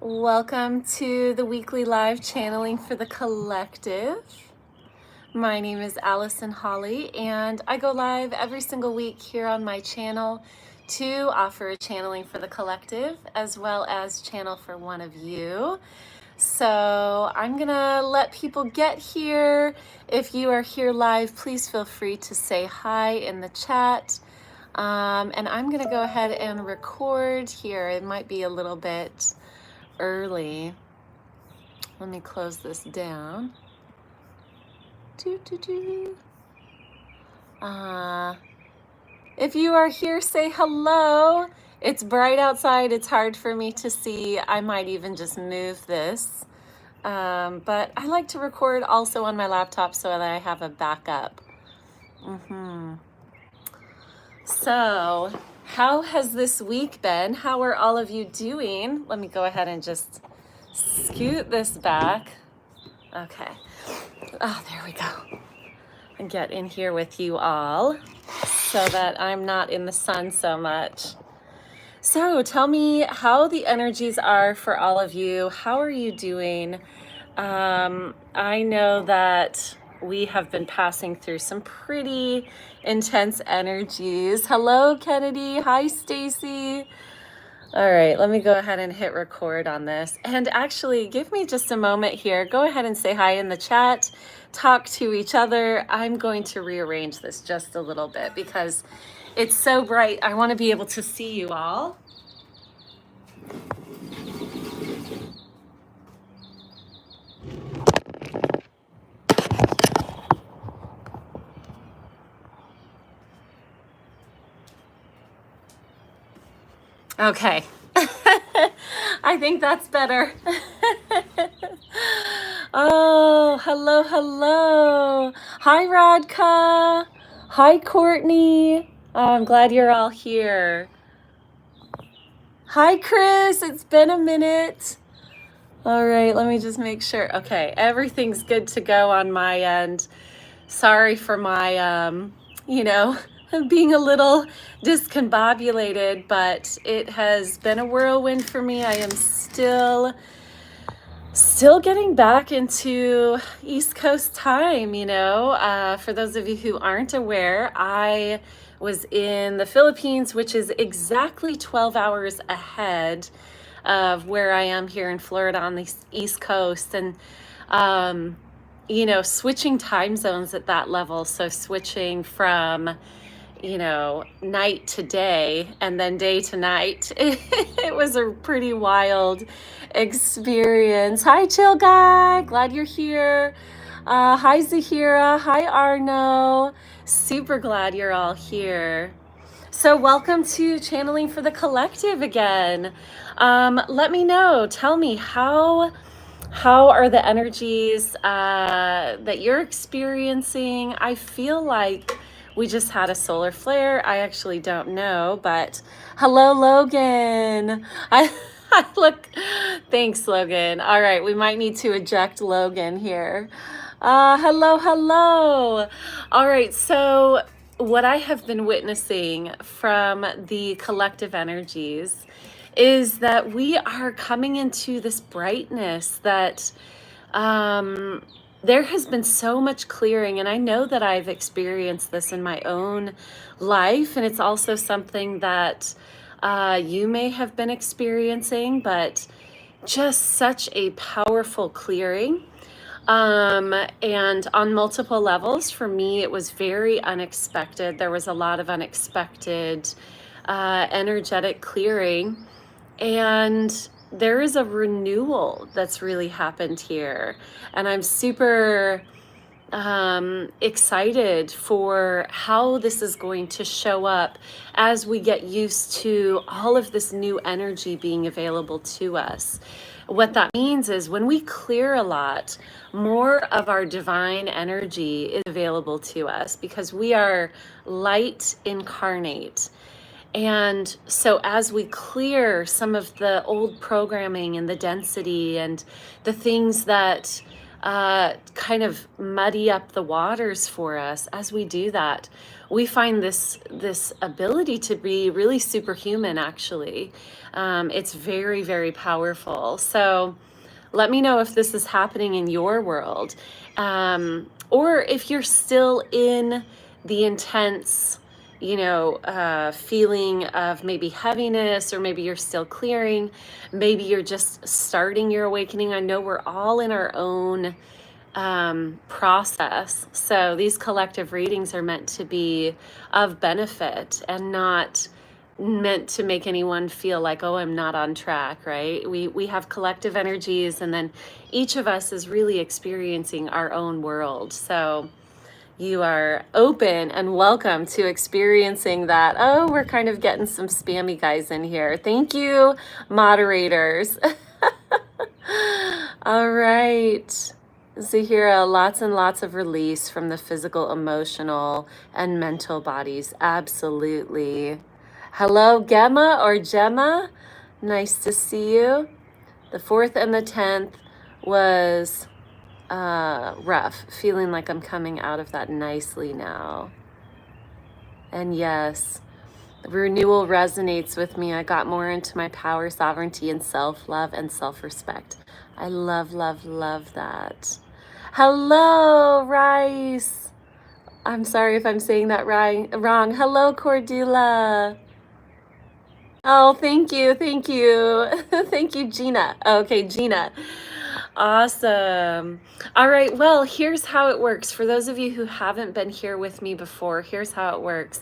Welcome to the weekly live channeling for the collective. My name is Allison Holly, and I go live every single week here on my channel to offer a channeling for the collective as well as channel for one of you. So I'm gonna let people get here. If you are here live, please feel free to say hi in the chat. And I'm gonna go ahead and record here. It might be a little bit early. Let me close this down. If you are here, say hello. It's bright outside. It's hard for me to see. I might even just move this. But I like to record also on my laptop so that I have a backup. So, how has this week been? How are all of you doing? Let me go ahead and just scoot this back. Okay. Oh, there we go. And get in here with you all so that I'm not in the sun so much. So tell me how the energies are for all of you. How are you doing? I know that we have been passing through some pretty intense energies. Hello, Kennedy. Hi, Stacy. All right, let me go ahead and hit record on this. And actually, give me just a moment here. Go ahead and say hi in the chat. Talk to each other. I'm going to rearrange this just a little bit because it's so bright. I want to be able to see you all. Okay. I think that's better. Oh, hello, hello. Hi, Radka. Hi, Courtney. Oh, I'm glad you're all here. Hi, Chris. It's been a minute. All right, let me just make sure. Okay, everything's good to go on my end. Sorry for my, being a little discombobulated, but it has been a whirlwind for me. I am still getting back into East Coast time, For those of you who aren't aware, I was in the Philippines, which is exactly 12 hours ahead of where I am here in Florida on the East Coast. And, switching time zones at that level. So switching from night to day and then day to night. It was a pretty wild experience. Hi, Chill Guy. Glad you're here. Hi, Zahira. Hi, Arno. Super glad you're all here. So welcome to Channeling for the Collective again. Let me know. Tell me how are the energies that you're experiencing? I feel like we just had a solar flare. I actually don't know, but hello, Logan. I look, thanks, Logan. All right, we might need to eject Logan here. Hello. All right, so what I have been witnessing from the collective energies is that we are coming into this brightness that there has been so much clearing, and I know that I've experienced this in my own life, and it's also something that you may have been experiencing, but just such a powerful clearing. And on multiple levels, for me, it was very unexpected. There was a lot of unexpected energetic clearing, and there is a renewal that's really happened here. And I'm super excited for how this is going to show up as we get used to all of this new energy being available to us. What that means is when we clear a lot, more of our divine energy is available to us because we are light incarnate. And so as we clear some of the old programming and the density and the things that kind of muddy up the waters for us, as we do that, we find this ability to be really superhuman, actually. It's very, very powerful. So let me know if this is happening in your world, or if you're still in the intense, feeling of maybe heaviness, or maybe you're still clearing, maybe you're just starting your awakening. I know we're all in our own process. So these collective readings are meant to be of benefit and not meant to make anyone feel like, oh, I'm not on track, right? We have collective energies, and then each of us is really experiencing our own world. So you are open and welcome to experiencing that. Oh, we're kind of getting some spammy guys in here. Thank you, moderators. All right. Zahira, lots and lots of release from the physical, emotional, and mental bodies. Absolutely. Hello, Gemma or Gemma. Nice to see you. The 4th and the 10th was rough. Feeling like I'm coming out of that nicely now. And yes, renewal resonates with me. I got more into my power, sovereignty, and self-love and self-respect. I love, love, love that. Hello, Rice. I'm sorry if I'm saying that wrong. Hello, Cordula. Oh, thank you. Thank you. Thank you, Gina. Okay, Gina. Awesome. All right. Well, here's how it works. For those of you who haven't been here with me before, here's how it works.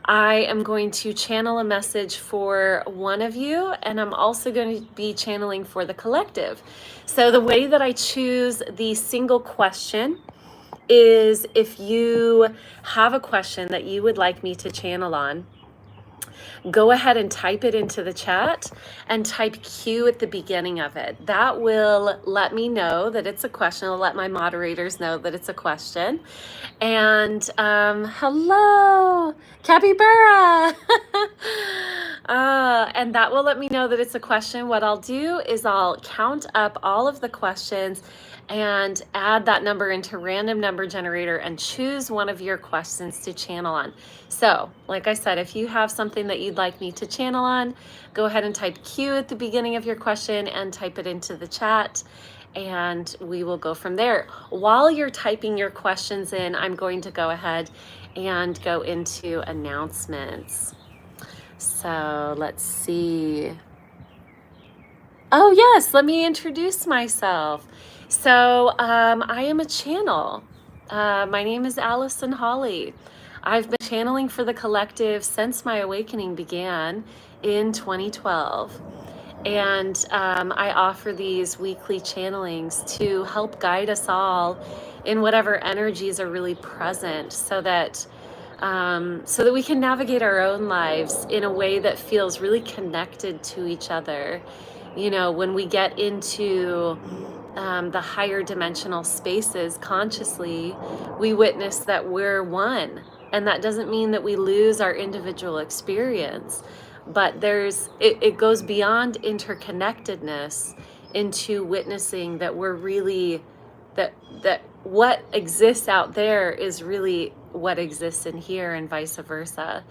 I am going to channel a message for one of you, and I'm also going to be channeling for the collective. So the way that I choose the single question is, if you have a question that you would like me to channel on, go ahead and type it into the chat and type Q at the beginning of it. That will let me know that it's a question. It'll let my moderators know that it's a question. And hello, capybara. And that will let me know that it's a question. What I'll do is I'll count up all of the questions and add that number into random number generator and choose one of your questions to channel on. So, like I said, if you have something that you'd like me to channel on, go ahead and type Q at the beginning of your question and type it into the chat, and we will go from there. While you're typing your questions in, I'm going to go ahead and go into announcements. So let's see. Oh yes, let me introduce myself. So I am a channel. My name is Allison Holly. I've been channeling for the collective since my awakening began in 2012. And I offer these weekly channelings to help guide us all in whatever energies are really present, so that we can navigate our own lives in a way that feels really connected to each other. When we get into the higher dimensional spaces consciously, we witness that we're one. And that doesn't mean that we lose our individual experience, but it goes beyond interconnectedness into witnessing that we're really, that what exists out there is really what exists in here, and vice versa.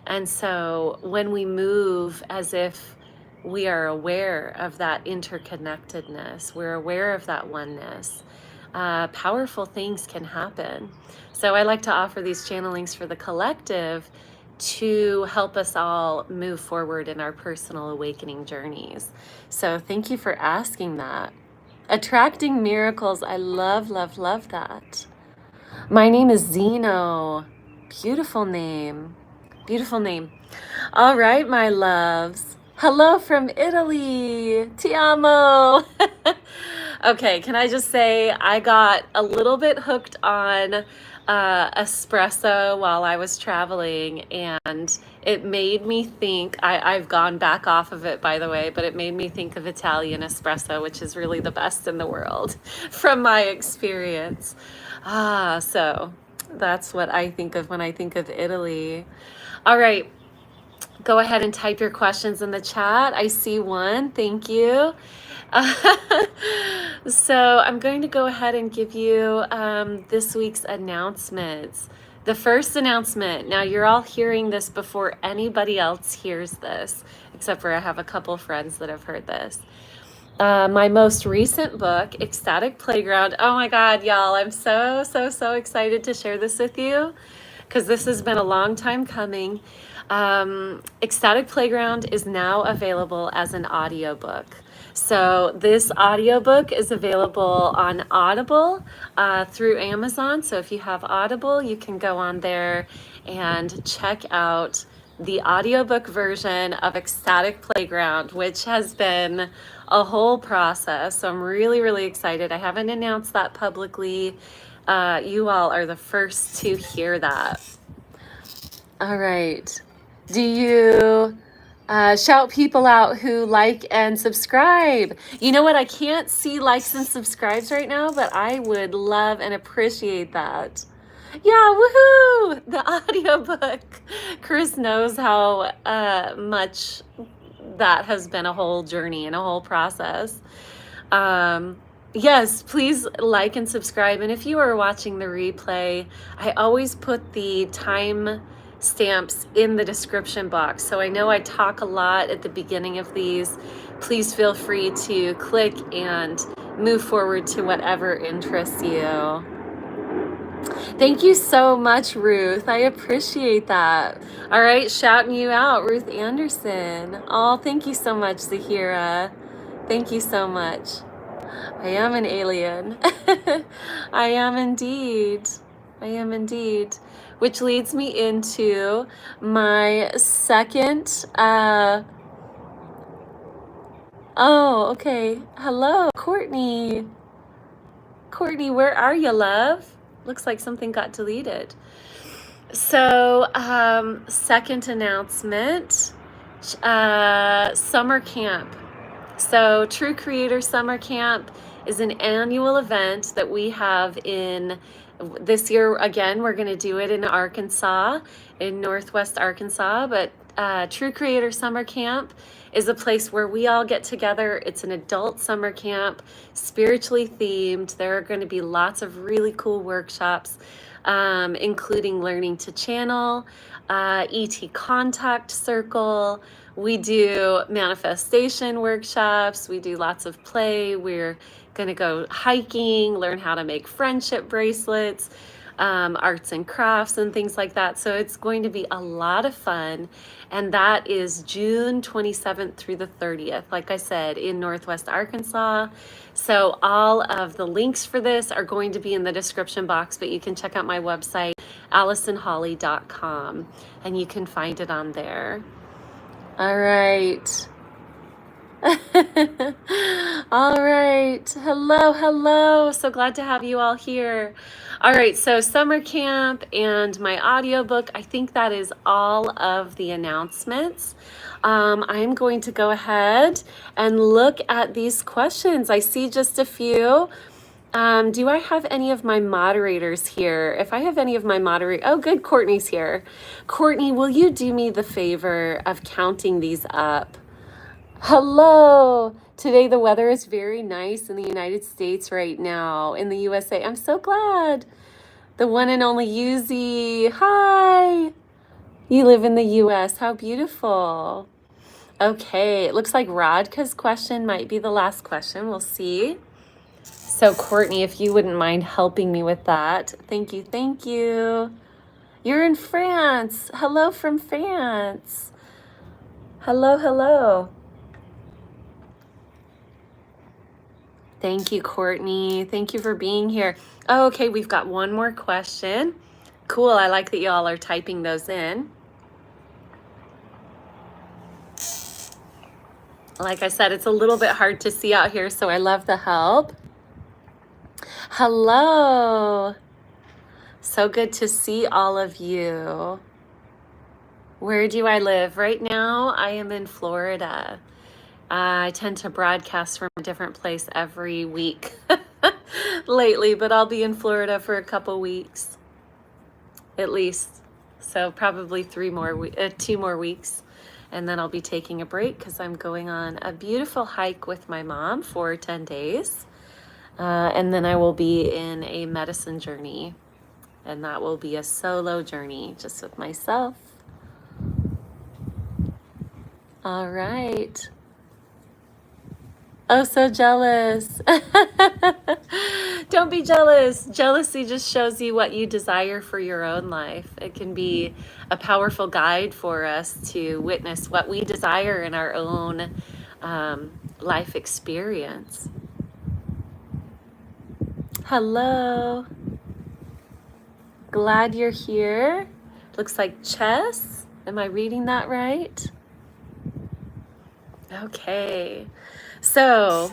And so when we move as if we are aware of that interconnectedness, we're aware of that oneness, powerful things can happen. So I like to offer these channelings for the collective to help us all move forward in our personal awakening journeys. So thank you for asking that. Attracting miracles. I love, love, love that. My name is Zeno. Beautiful name. Beautiful name. All right, my loves. Hello from Italy. Ti amo. Okay, can I just say I got a little bit hooked on espresso while I was traveling, and it made me think, I've gone back off of it, by the way, but it made me think of Italian espresso, which is really the best in the world from my experience. So that's what I think of when I think of Italy. All right. Go ahead and type your questions in the chat. I see one. Thank you. So I'm going to go ahead and give you this week's announcements. The first announcement, now you're all hearing this before anybody else hears this, except for I have a couple friends that have heard this. My most recent book, Ecstatic Playground. Oh my God, y'all, I'm so excited to share this with you because this has been a long time coming. Ecstatic Playground is now available as an audiobook. So this audiobook is available on Audible through Amazon. So if you have Audible, you can go on there and check out the audiobook version of Ecstatic Playground, which has been a whole process. So I'm really excited. I haven't announced that publicly. You all are the first to hear that. All right. Do you shout people out who like and subscribe? You know what? I can't see likes and subscribes right now, but I would love and appreciate that. Yeah, woohoo! The audiobook. Chris knows how much that has been a whole journey and a whole process. Yes, please like and subscribe. And if you are watching the replay, I always put the time stamps in the description box. So I know I talk a lot at the beginning of these. Please feel free to click and move forward to whatever interests you. Thank you so much, Ruth. I appreciate that. All right, shouting you out, Ruth Anderson. Oh, thank you so much, Zahira. Thank you so much. I am an alien. I am indeed. I am indeed. Which leads me into my second. Oh, okay. Hello, Courtney. Courtney, where are you, love? Looks like something got deleted. So, second announcement, summer camp. So True Creator Summer Camp is an annual event that we have in this year. Again, we're going to do it in Arkansas, in Northwest Arkansas, but True Creator Summer Camp is a place where we all get together. It's an adult summer camp, spiritually themed. There are going to be lots of really cool workshops, including learning to channel, ET contact circle. We do manifestation workshops. We do lots of play. We're going to go hiking, learn how to make friendship bracelets, arts and crafts and things like that. So it's going to be a lot of fun. And that is June 27th through the 30th, like I said, in Northwest Arkansas. So all of the links for this are going to be in the description box, but you can check out my website, AllisonHolly.com, and you can find it on there. All right. All right. Hello. So glad to have you all here. All right. So summer camp and my audiobook, I think that is all of the announcements. I'm going to go ahead and look at these questions. I see just a few. Do I have any of my moderators here? If I have any of my moderators, oh, good, Courtney's here. Courtney, will you do me the favor of counting these up? Hello. Today the weather is very nice in the United States right now, in the USA. I'm so glad. The one and only Yuzi. Hi. You live in the US. How beautiful. Okay, it looks like Radka's question might be the last question. We'll see. So Courtney, if you wouldn't mind helping me with that. Thank you. You're in France. Hello from France. Hello. Thank you, Courtney. Thank you for being here. Oh, okay, we've got one more question. Cool, I like that y'all are typing those in. Like I said, it's a little bit hard to see out here, so I love the help. Hello. So good to see all of you. Where do I live? Right now, I am in Florida. I tend to broadcast from a different place every week lately, but I'll be in Florida for a couple weeks, at least. So probably 2 more weeks. And then I'll be taking a break because I'm going on a beautiful hike with my mom for 10 days. And then I will be in a medicine journey. And that will be a solo journey just with myself. All right. Oh, so jealous. Don't be jealous. Jealousy just shows you what you desire for your own life. It can be a powerful guide for us to witness what we desire in our own life experience. Hello. Glad you're here. Looks like chess. Am I reading that right? Okay. So,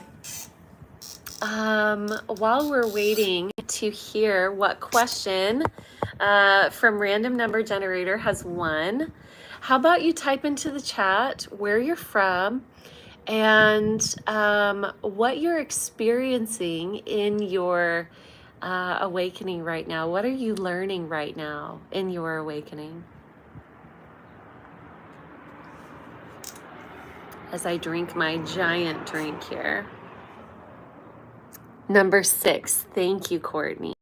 while we're waiting to hear what question from Random Number Generator has won, how about you type into the chat where you're from and what you're experiencing in your awakening right now. What are you learning right now in your awakening? As I drink my giant drink here. Number 6. Thank you, Courtney.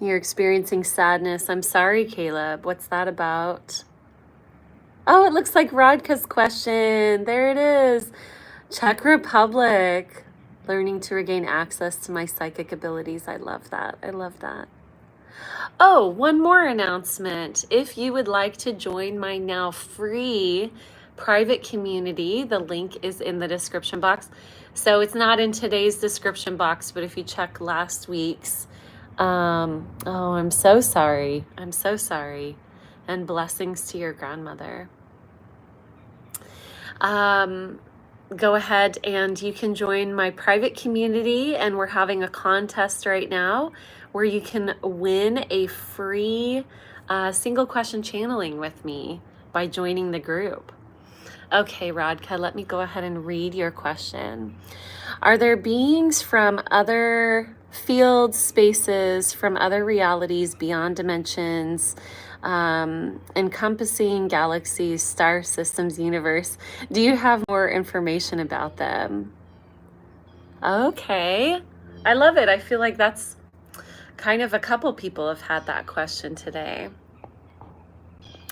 You're experiencing sadness. I'm sorry, Caleb. What's that about? Oh, it looks like Rodka's question. There it is. Czech Republic. Learning to regain access to my psychic abilities. I love that. I love that. Oh, one more announcement. If you would like to join my now free private community, the link is in the description box. So it's not in today's description box, but if you check last week's, oh, I'm so sorry. I'm so sorry. And blessings to your grandmother. Go ahead and you can join my private community, and we're having a contest right now where you can win a free single question channeling with me by joining the group. Okay, Radka, let me go ahead and read your question. Are there beings from other fields, spaces, from other realities, beyond dimensions, encompassing galaxies, star systems, universe? Do you have more information about them? Okay, I love it. I feel like that's kind of a couple people have had that question today.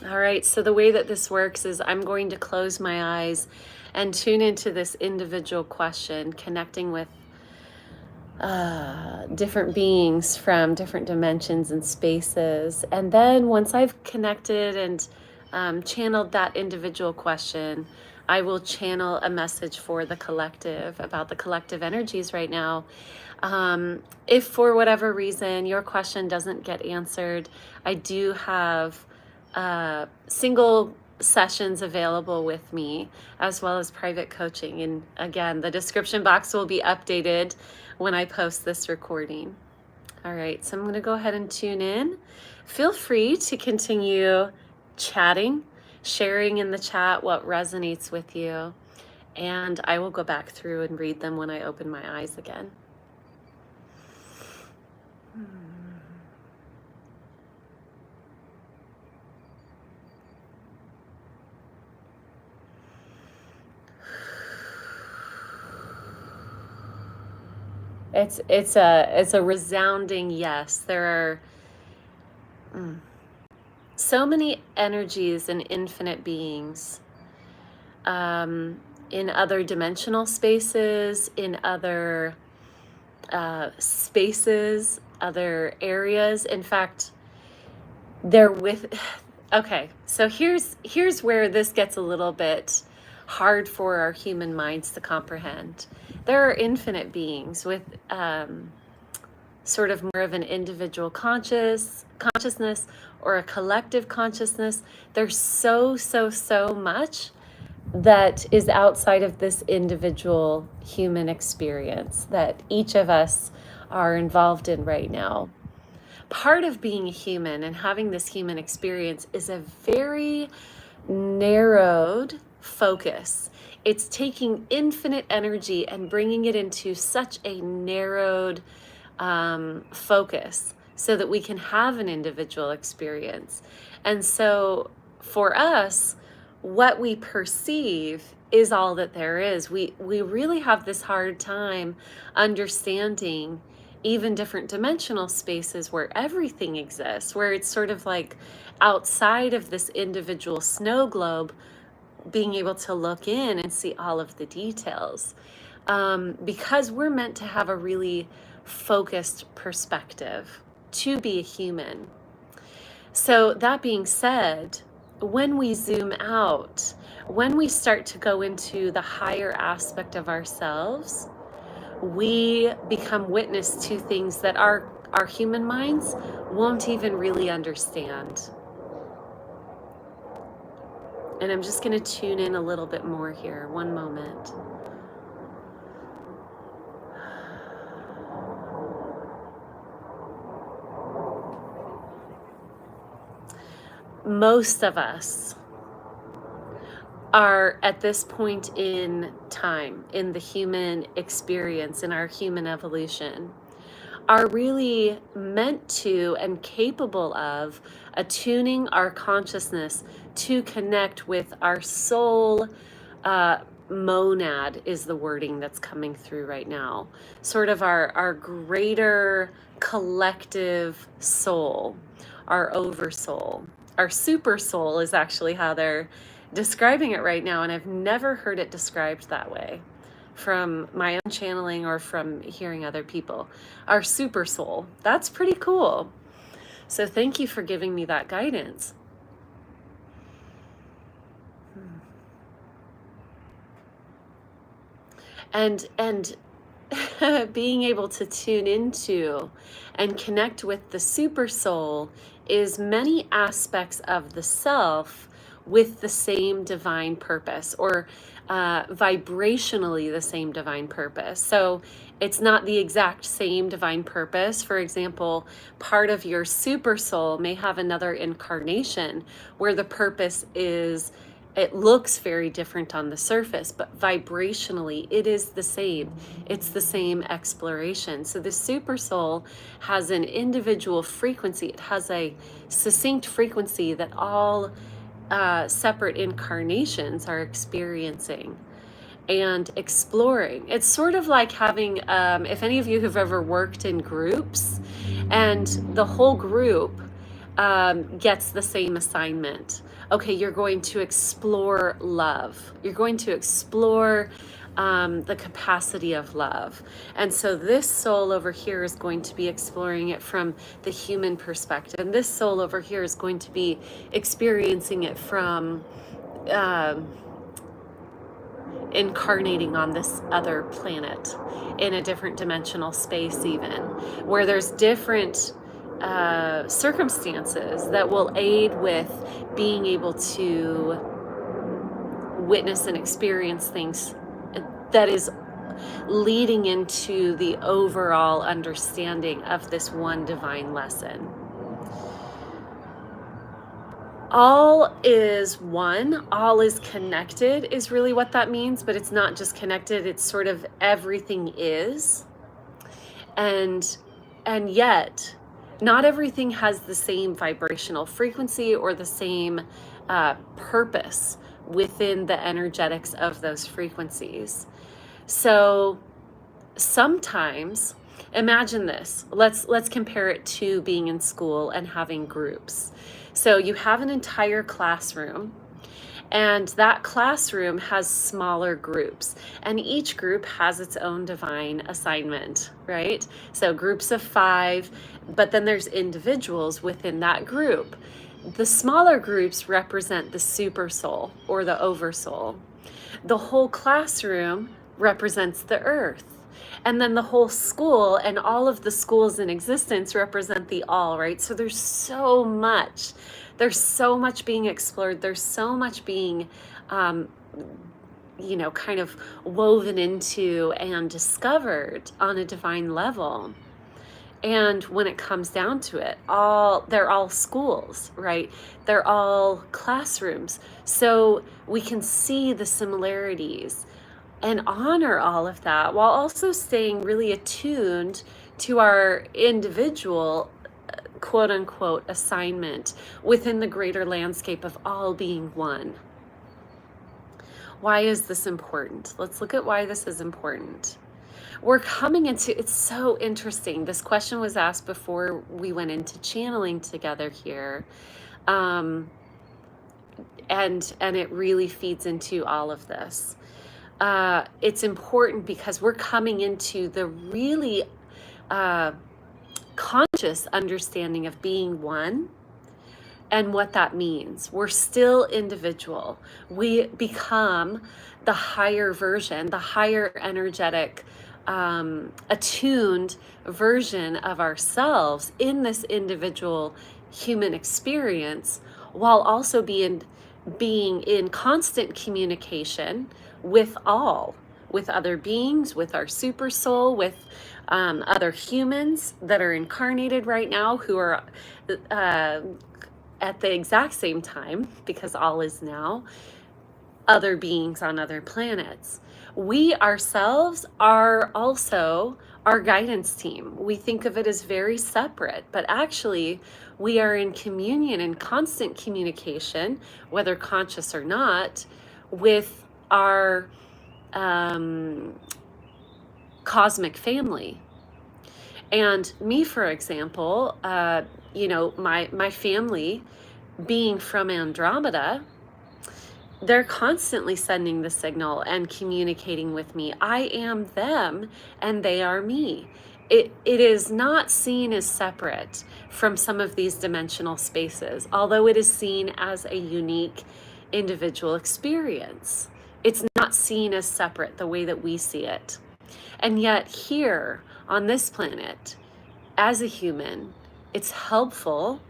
All right, so the way that this works is I'm going to close my eyes and tune into this individual question, connecting with different beings from different dimensions and spaces. And then once I've connected and channeled that individual question, I will channel a message for the collective about the collective energies right now. If for whatever reason your question doesn't get answered, I do have single sessions available with me, as well as private coaching. And again, the description box will be updated when I post this recording. All right, so I'm going to go ahead and tune in. Feel free to continue chatting, sharing in the chat what resonates with you, and I will go back through and read them when I open my eyes again. It's a resounding yes. There are so many energies and infinite beings in other dimensional spaces, in other spaces, other areas. In fact, they're with. Okay, so here's where this gets a little bit hard for our human minds to comprehend. There are infinite beings with sort of more of an individual consciousness or a collective consciousness. There's so much that is outside of this individual human experience that each of us are involved in right now. Part of being a human and having this human experience is a very narrowed focus. It's taking infinite energy and bringing it into such a narrowed focus so that we can have an individual experience. And so for us, what we perceive is all that there is. We really have this hard time understanding even different dimensional spaces where everything exists, where it's sort of like outside of this individual snow globe, being able to look in and see all of the details. Because we're meant to have a really focused perspective to be a human. So, that being said, when we zoom out, when we start to go into the higher aspect of ourselves, we become witness to things that our human minds won't even really understand. And I'm just going to tune in a little bit more here. One moment. Most of us are at this point in time, in the human experience, in our human evolution, are really meant to and capable of attuning our consciousness to connect with our soul. Monad is the wording that's coming through right now. Sort of our greater collective soul, our oversoul. Our super soul is actually how they're describing it right now, and I've never heard it described that way from my own channeling or from hearing other people. Our super soul. That's pretty cool. So thank you for giving me that guidance. And being able to tune into and connect with the super soul is many aspects of the self with the same divine purpose, or vibrationally the same divine purpose. So it's not the exact same divine purpose. For example, part of your super soul may have another incarnation where the purpose is, it looks very different on the surface, but vibrationally it is the same. It's the same exploration. So the super soul has an individual frequency. It has a succinct frequency that all separate incarnations are experiencing and exploring. It's sort of like having, if any of you have ever worked in groups and the whole group gets the same assignment. Okay, you're going to explore love. You're going to explore the capacity of love. And so this soul over here is going to be exploring it from the human perspective. And this soul over here is going to be experiencing it from incarnating on this other planet in a different dimensional space, even where there's different circumstances that will aid with being able to witness and experience things that is leading into the overall understanding of this one divine lesson. All is one, all is connected is really what that means, but it's not just connected, it's sort of everything is. And yet, not everything has the same vibrational frequency or the same purpose within the energetics of those frequencies. So sometimes, imagine this. Let's compare it to being in school and having groups. So you have an entire classroom, and that classroom has smaller groups, and each group has its own divine assignment, right? So groups of 5, but then there's individuals within that group. The smaller groups represent the super soul or the oversoul. The whole classroom represents the earth. And then the whole school and all of the schools in existence represent the all, right? So there's so much being explored. There's so much being, kind of woven into and discovered on a divine level. And when it comes down to it, they're all schools, right? They're all classrooms. So we can see the similarities and honor all of that while also staying really attuned to our individual, quote unquote, assignment within the greater landscape of all being one. Why is this important? Let's look at why this is important. We're coming into, it's so interesting. This question was asked before we went into channeling together here. And it really feeds into all of this. It's important because we're coming into the really conscious understanding of being one and what that means. We're still individual. We become the higher version, the higher energetic, attuned version of ourselves in this individual human experience, while also being in constant communication with all, with other beings, with our super soul, with other humans that are incarnated right now who are at the exact same time, because all is now, other beings on other planets. We ourselves are also our guidance team. We think of it as very separate, but actually we are in communion and constant communication, whether conscious or not, with our cosmic family. And me, for example, my family being from Andromeda, they're constantly sending the signal and communicating with me. I am them and they are me. It is not seen as separate from some of these dimensional spaces, although it is seen as a unique individual experience. It's not seen as separate the way that we see it. And yet here on this planet, as a human, it's helpful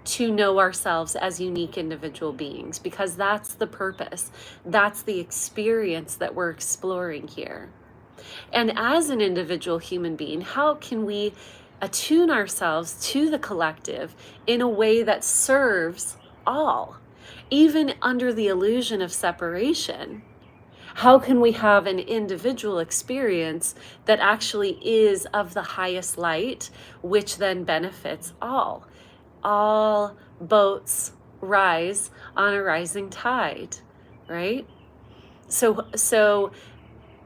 to know ourselves as unique individual beings, because that's the purpose. That's the experience that we're exploring here. And as an individual human being, how can we attune ourselves to the collective in a way that serves all? Even under the illusion of separation, how can we have an individual experience that actually is of the highest light, which then benefits all? All boats rise on a rising tide, right? So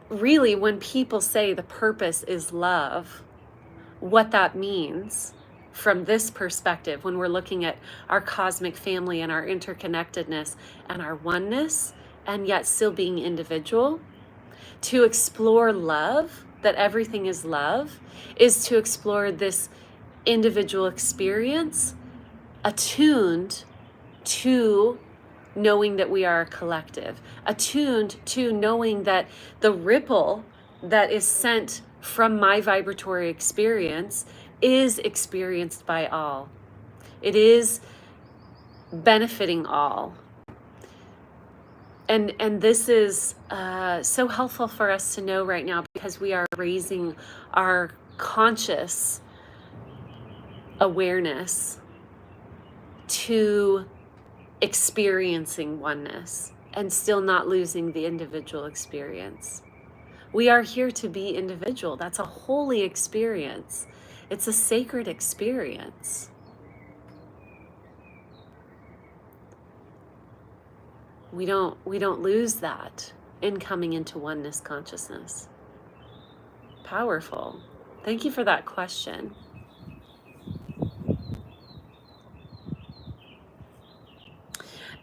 really, when people say the purpose is love, what that means from this perspective, when we're looking at our cosmic family and our interconnectedness and our oneness, and yet still being individual, to explore love, that everything is love, is to explore this individual experience attuned to knowing that we are a collective, attuned to knowing that the ripple that is sent from my vibratory experience is experienced by all. It is benefiting all. And this is so helpful for us to know right now, because we are raising our conscious awareness to experiencing oneness and still not losing the individual experience. We are here to be individual. That's a holy experience. It's a sacred experience. We don't lose that in coming into oneness consciousness. Powerful. Thank you for that question.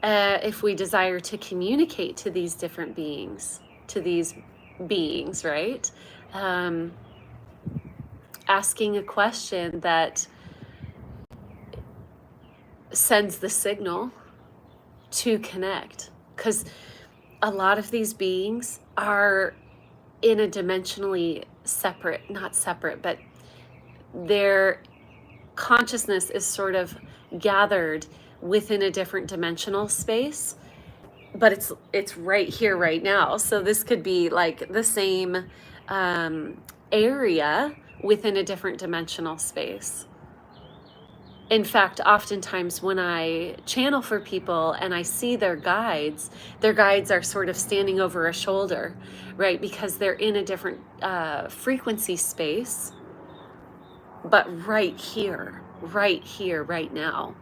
If we desire to communicate to these different beings, right? Asking a question that sends the signal to connect, because a lot of these beings are in a dimensionally separate, not separate, but their consciousness is sort of gathered within a different dimensional space, but it's right here, right now. So this could be like the same area within a different dimensional space. In fact, oftentimes when I channel for people and I see their guides are sort of standing over a shoulder, right? Because they're in a different frequency space, but right here, right now.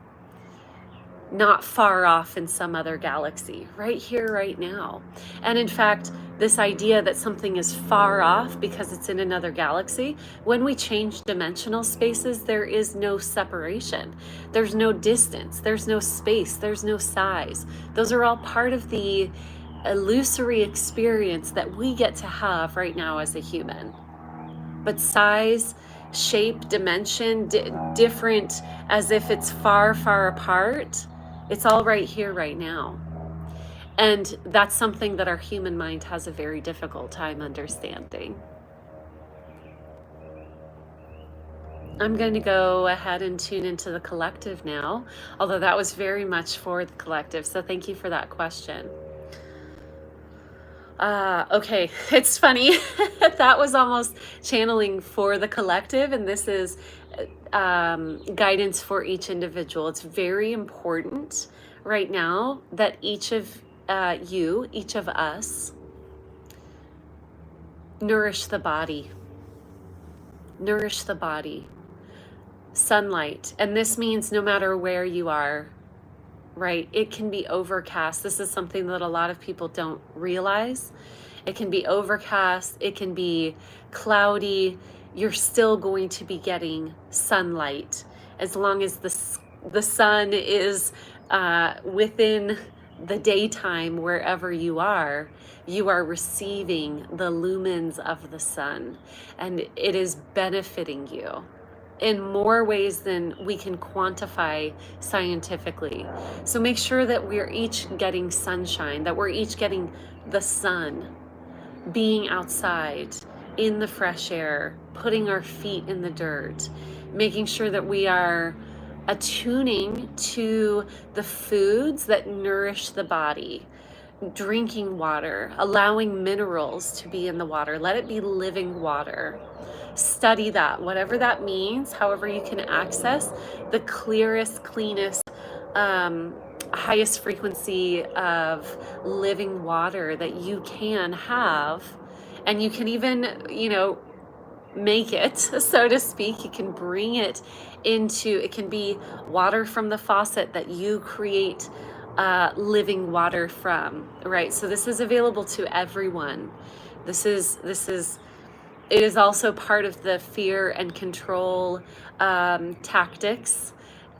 not far off in some other galaxy, right here, right now. And in fact, this idea that something is far off because it's in another galaxy, when we change dimensional spaces, there is no separation. There's no distance, there's no space, there's no size. Those are all part of the illusory experience that we get to have right now as a human. But size, shape, dimension, different, as if it's far, far apart, it's all right here, right now. And that's something that our human mind has a very difficult time understanding. I'm going to go ahead and tune into the collective now, although that was very much for the collective. So thank you for that question. Okay, it's funny. That was almost channeling for the collective, and this is guidance for each individual. It's very important right now that each of each of us, nourish the body. Nourish the body. Sunlight. And this means no matter where you are, right? It can be overcast. This is something that a lot of people don't realize. It can be overcast. It can be cloudy. You're still going to be getting sunlight as long as the sun is within the daytime. Wherever you are receiving the lumens of the sun, and it is benefiting you in more ways than we can quantify scientifically. So make sure that we're each getting sunshine, that we're each getting the sun, being outside in the fresh air, putting our feet in the dirt, making sure that we are attuning to the foods that nourish the body, drinking water, allowing minerals to be in the water. Let it be living water. Study that, whatever that means, however you can access the clearest, cleanest, highest frequency of living water that you can have. And you can even, make it, so to speak. You can bring it into, it can be water from the faucet that you create living water from, right? So this is available to everyone. It is also part of the fear and control tactics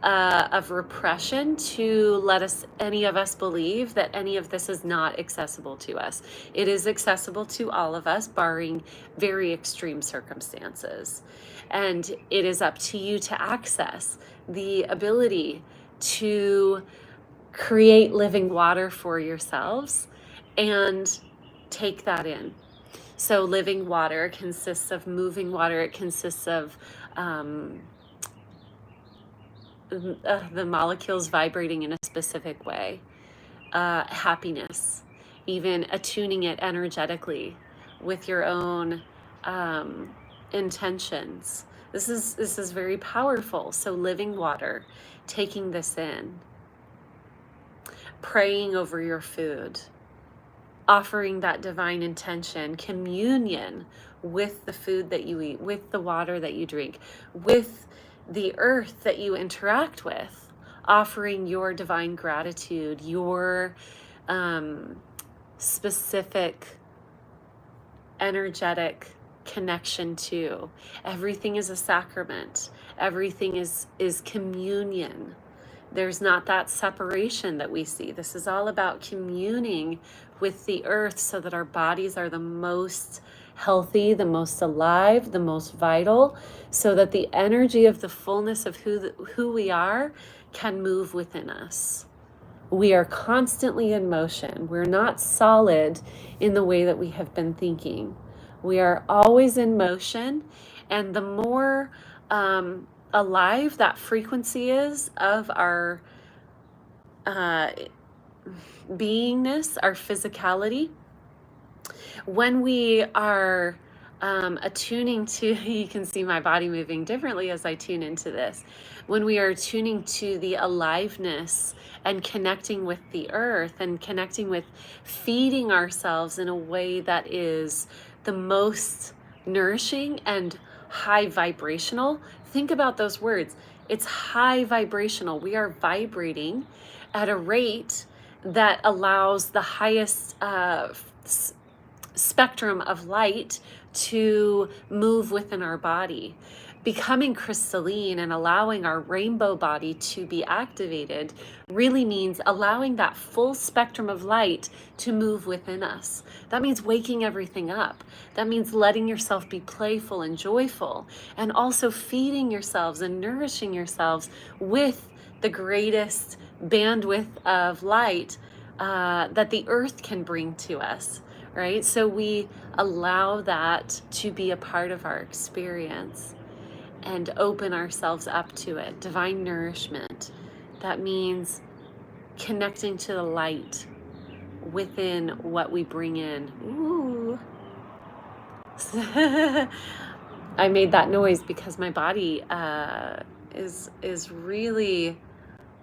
of repression to let any of us believe that any of this is not accessible to us. It is accessible to all of us, barring very extreme circumstances. And it is up to you to access the ability to create living water for yourselves and take that in. So living water consists of moving water. It consists of the molecules vibrating in a specific way. Happiness, even attuning it energetically with your own intentions. This is very powerful. So living water, taking this in, praying over your food, offering that divine intention, communion with the food that you eat, with the water that you drink, with the earth that you interact with, offering your divine gratitude, your specific energetic connection to. Everything is a sacrament. Everything is communion. There's not that separation that we see. This is all about communing with the earth so that our bodies are the most healthy, the most alive, the most vital, so that the energy of the fullness of who we are can move within us. We are constantly in motion. We're not solid in the way that we have been thinking. We are always in motion, and the more alive that frequency is of our beingness, our physicality, when we are attuning to, you can see my body moving differently as I tune into this. When we are tuning to the aliveness and connecting with the earth and connecting with feeding ourselves in a way that is the most nourishing and high vibrational. Think about those words. It's high vibrational. We are vibrating at a rate that allows the highest spectrum of light to move within our body. Becoming crystalline and allowing our rainbow body to be activated really means allowing that full spectrum of light to move within us. That means waking everything up. That means letting yourself be playful and joyful, and also feeding yourselves and nourishing yourselves with the greatest bandwidth of light that the earth can bring to us, right? So we allow that to be a part of our experience and open ourselves up to it. Divine nourishment. That means connecting to the light within what we bring in. Ooh. I made that noise because my body is really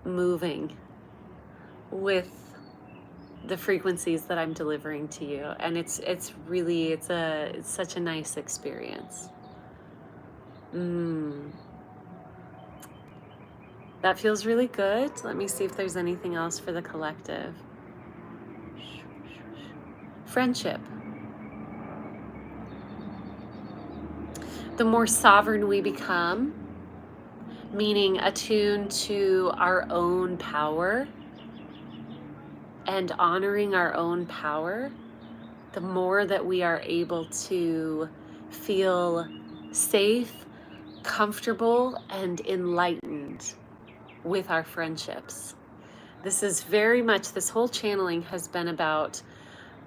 moving with the frequencies that I'm delivering to you, and it's such a nice experience. That feels really good. Let me see if there's anything else for the collective. Friendship. The more sovereign we become, meaning attuned to our own power and honoring our own power, the more that we are able to feel safe, comfortable, and enlightened with our friendships. This is very much, this whole channeling has been about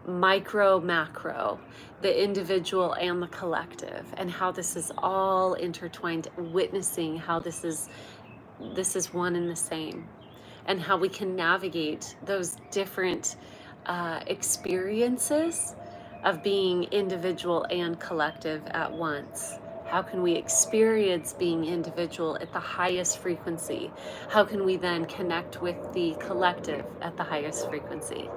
micro, macro, the individual and the collective, and how this is all intertwined, witnessing how this is one and the same, and how we can navigate those different experiences of being individual and collective at once. How can we experience being individual at the highest frequency? How can we then connect with the collective at the highest frequency?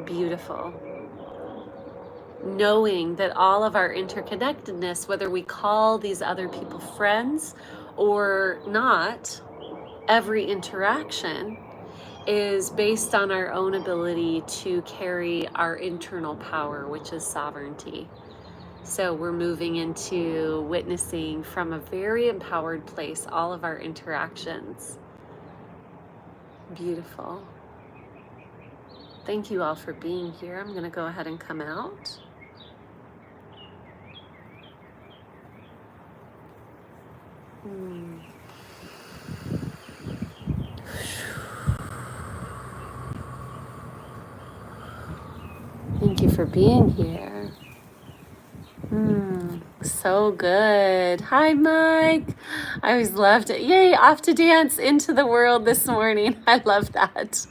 Beautiful. Knowing that all of our interconnectedness, whether we call these other people friends or not, every interaction is based on our own ability to carry our internal power, which is sovereignty. So we're moving into witnessing from a very empowered place all of our interactions. Beautiful. Thank you all for being here. I'm going to go ahead and come out. Thank you for being here. So good. Hi, Mike. I always loved it. Yay, off to dance into the world this morning. I love that.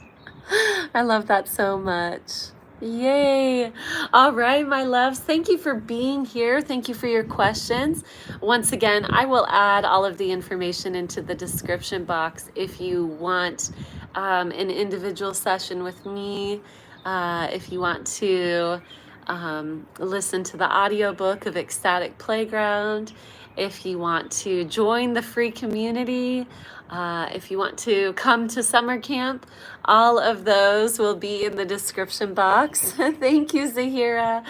I love that so much. Yay. All right, my loves. Thank you for being here. Thank you for your questions. Once again, I will add all of the information into the description box if you want an individual session with me, if you want to listen to the audiobook of Ecstatic Playground, if you want to join the free community, if you want to come to summer camp, all of those will be in the description box. Thank you, Zahira.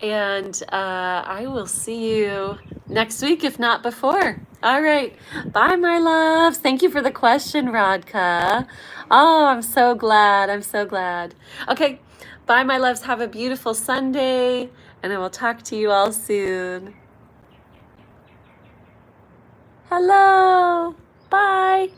And I will see you next week, if not before. All right. Bye, my loves. Thank you for the question, Radka. Oh, I'm so glad. I'm so glad. Okay. Bye, my loves. Have a beautiful Sunday, and I will talk to you all soon. Hello. Bye.